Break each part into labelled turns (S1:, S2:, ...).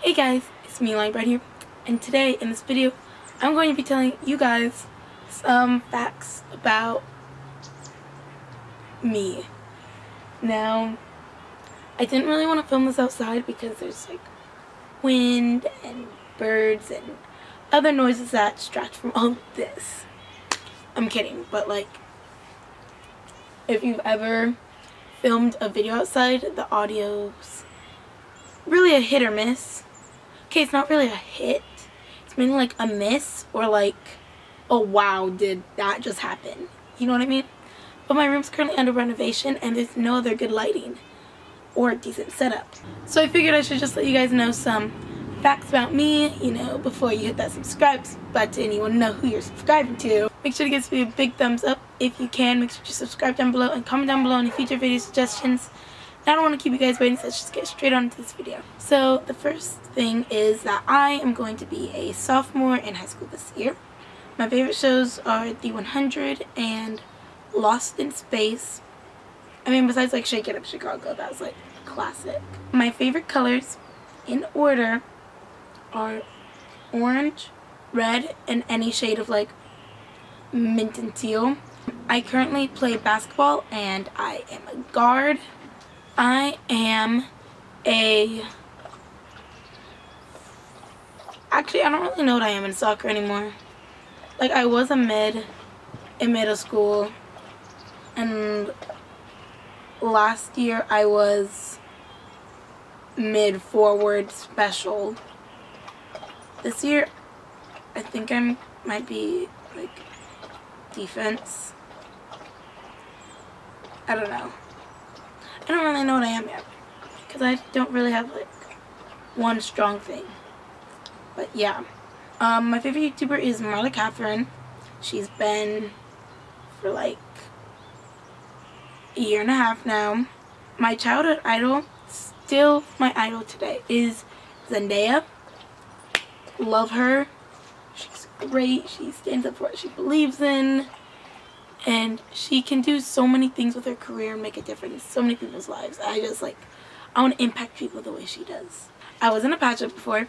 S1: Hey guys, it's me, UlaniBrown here, and today in this video I'm going to be telling you guys some facts about me. Now, I didn't really want to film this outside because there's like wind and birds and other noises that distract from all of this. I'm kidding, but like, if you've ever filmed a video outside, the audio's really a hit or miss. Okay, it's not really a hit. It's mainly like a miss or like, oh wow, did that just happen? You know what I mean? But my room's currently under renovation and there's no other good lighting or a decent setup. So I figured I should just let you guys know some facts about me, you know, before you hit that subscribe button. You want to know who you're subscribing to. Make sure to give me a big thumbs up if you can. Make sure to subscribe down below and comment down below any future video suggestions. I don't want to keep you guys waiting, so let's just get straight on into this video. So the first thing is that I am going to be a sophomore in high school this year. My favorite shows are The 100 and Lost in Space. I mean, besides like Shake It Up Chicago, that was like a classic. My favorite colors in order are orange, red, and any shade of like mint and teal. I currently play basketball and I am a guard. I am actually, I don't really know what I am in soccer anymore. Like, I was a mid in middle school, and last year I was mid forward special. This year I think I might be like defense. I don't know. I don't really know what I am yet, because I don't really have like one strong thing. But yeah, my favorite YouTuber is Marla Catherine. She's been for like a year and a half now. My childhood idol, still my idol today, is Zendaya. Love her. She's great. She stands up for what she believes in. And she can do so many things with her career and make a difference in so many people's lives. I want to impact people the way she does. I was in a pageant before,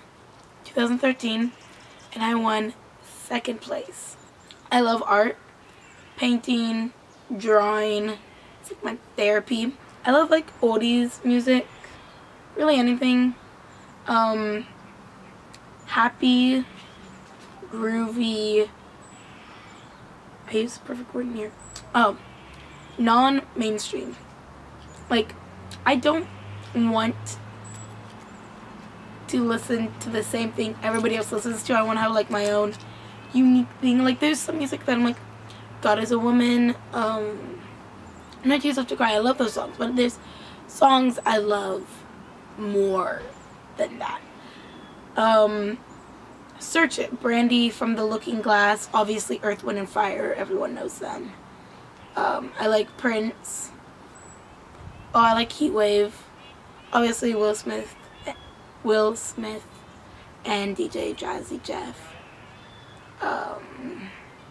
S1: 2013, and I won 2nd place. I love art, painting, drawing. It's like my therapy. I love like oldies music, really anything. Happy, groovy. I use the perfect word in here. Oh, non-mainstream. Like, I don't want to listen to the same thing everybody else listens to. I want to have like my own unique thing. Like, there's some music that I'm like, God Is a Woman, Not Too Soft to Cry. I love those songs, but there's songs I love more than that. Search It, Brandy from The Looking Glass, obviously Earth, Wind, and Fire, everyone knows them. I like Prince. Oh, I like Heatwave. Obviously Will Smith and DJ Jazzy Jeff.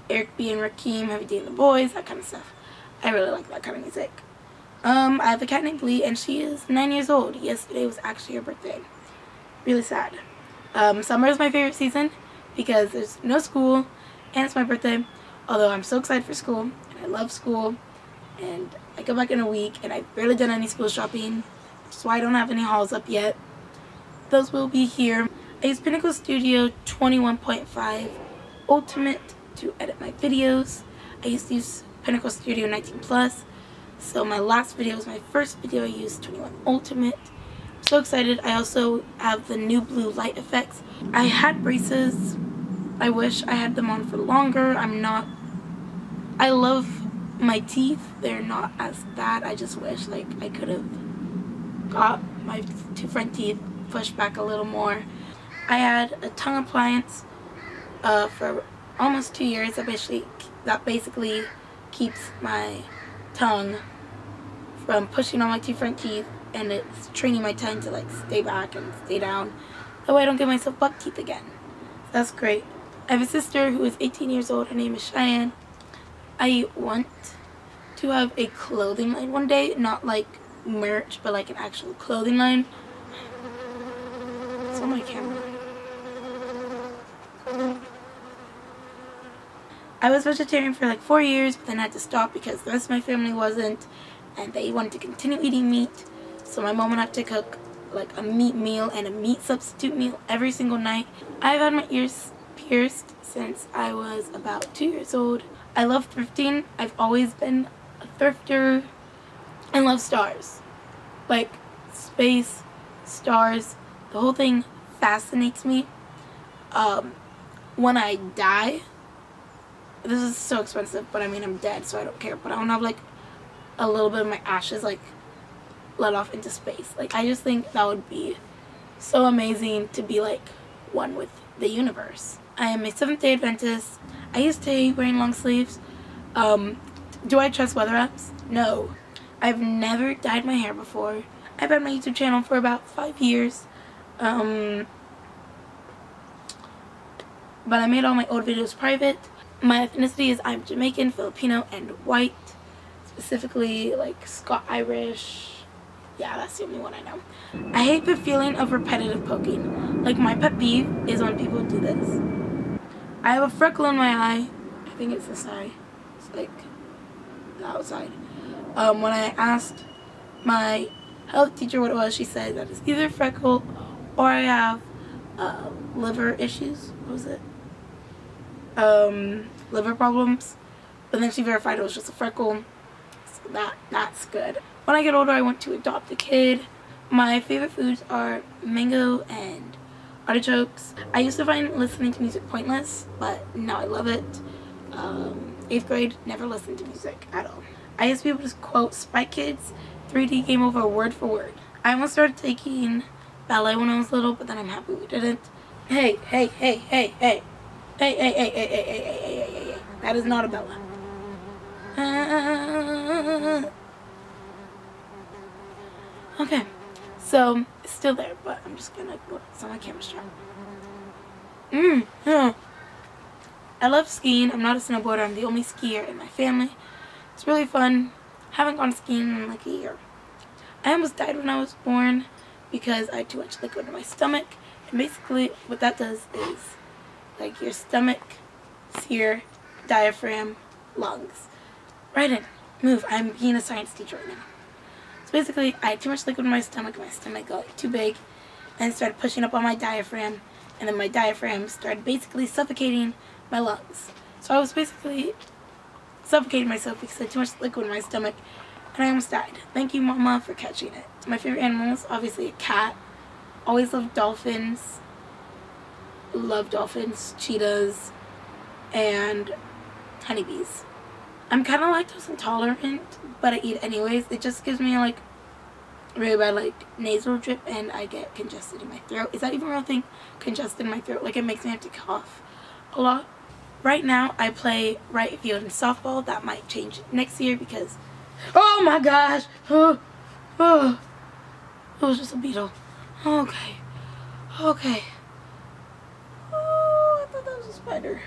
S1: Eric B. and Rakim, Heavy D and the Boys, that kind of stuff. I really like that kind of music. I have a cat named Lee, and she is 9 years old. Yesterday was actually her birthday. Really sad. Summer is my favorite season because there's no school and it's my birthday, although I'm so excited for school and I love school, and I go back in a week and I've barely done any school shopping, which is why I don't have any hauls up yet. Those will be here. I use Pinnacle Studio 21.5 Ultimate to edit my videos. I used to use Pinnacle Studio 19 Plus, so my last video was my first video I used 21 Ultimate. So excited. I also have the new blue light effects. I had braces. I wish I had them on for longer. I love my teeth. They're not as bad. I just wish like I could have got my 2 front teeth pushed back a little more. I had a tongue appliance for almost 2 years. That basically keeps my tongue from pushing on my 2 front teeth, and it's training my tongue to like stay back and stay down. That way I don't get myself buck teeth again. That's great. I have a sister who is 18 years old. Her name is Cheyenne. I want to have a clothing line one day, not like merch, but like an actual clothing line. So my camera. I was vegetarian for like 4 years, but then I had to stop because the rest of my family wasn't, and they wanted to continue eating meat. So my mom would have to cook like a meat meal and a meat substitute meal every single night. I've had my ears pierced since I was about 2 years old. I love thrifting. I've always been a thrifter. I love stars. Like space, stars, the whole thing fascinates me. When I die, this is so expensive, but I mean I'm dead, so I don't care, but I want to have like a little bit of my ashes like let off into space. Like I just think that would be so amazing to be like one with the universe. I am a Seventh-day Adventist. I used to hate wearing long sleeves. Do I trust weather apps? No. I've never dyed my hair before. I've had my YouTube channel for about 5 years. But I made all my old videos private. My ethnicity is I'm Jamaican, Filipino, and white. Specifically like Scot-Irish. Yeah, that's the only one I know. I hate the feeling of repetitive poking. Like my pet peeve is when people do this. I have a freckle in my eye. I think it's this eye. It's like the outside. When I asked my health teacher what it was, she said that it's either freckle or I have liver issues. What was it? Liver problems. But then she verified it was just a freckle. So that's good. When I get older, I want to adopt a kid. My favorite foods are mango and artichokes. I used to find listening to music pointless, but now I love it. 8th grade, never listened to music at all. I used to be able to quote Spy Kids 3D Game Over word for word. I almost started taking ballet when I was little, but then I'm happy we didn't. Hey, hey, hey, hey, hey. Hey, hey, hey, hey, hey, hey, hey, hey, hey, hey, hey. That is not a Bella. Okay, so it's still there, but I'm just gonna go. It's on my camera strap. Yeah. I love skiing. I'm not a snowboarder. I'm the only skier in my family. It's really fun. Haven't gone skiing in like a year. I almost died when I was born because I had too much liquid in my stomach. And basically what that does is like your stomach, your diaphragm, lungs. Right in. Move. I'm being a science teacher right now. So basically I had too much liquid in my stomach got like, too big, and it started pushing up on my diaphragm, and then my diaphragm started basically suffocating my lungs. So I was basically suffocating myself because I had too much liquid in my stomach, and I almost died. Thank you, Mama, for catching it. My favorite animal is obviously a cat. Always loved dolphins. Love dolphins, cheetahs, and honeybees. I'm kind of lactose intolerant, but I eat anyways. It just gives me like really bad like nasal drip, and I get congested in my throat. Is that even a real thing? Congested in my throat. Like it makes me have to cough a lot. Right now I play right field in softball. That might change next year because, oh my gosh, it was just a beetle. Okay, okay. Oh, I thought that was a spider.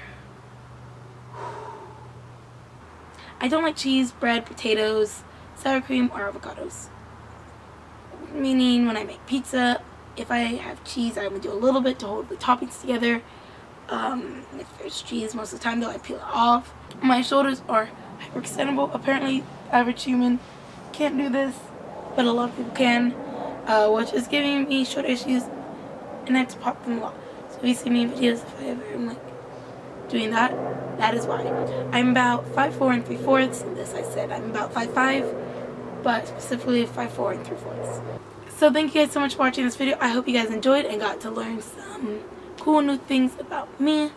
S1: I don't like cheese, bread, potatoes, sour cream, or avocados. Meaning when I make pizza, if I have cheese, I would do a little bit to hold the toppings together. If there's cheese, most of the time though, I peel it off. My shoulders are hyperextendable. Apparently, average human can't do this, but a lot of people can, which is giving me shoulder issues, and I have to pop them a lot. So if you see me in videos, if I ever am like doing that, that is why. I'm about 5'4" 3/4. This I said I'm about 5'5", but specifically 5'4" 3/4. So thank you guys so much for watching this video. I hope you guys enjoyed and got to learn some cool new things about me.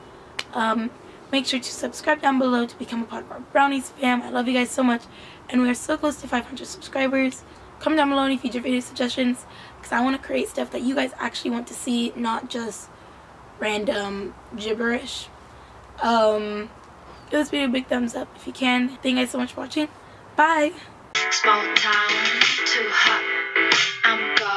S1: Make sure to subscribe down below to become a part of our Brownies fam. I love you guys so much, and we are so close to 500 subscribers. Comment down below any future video suggestions, because I want to create stuff that you guys actually want to see, not just random gibberish. Give this video a big thumbs up if you can. Thank you guys so much for watching. Bye.
S2: Small town, too hot. I'm gone.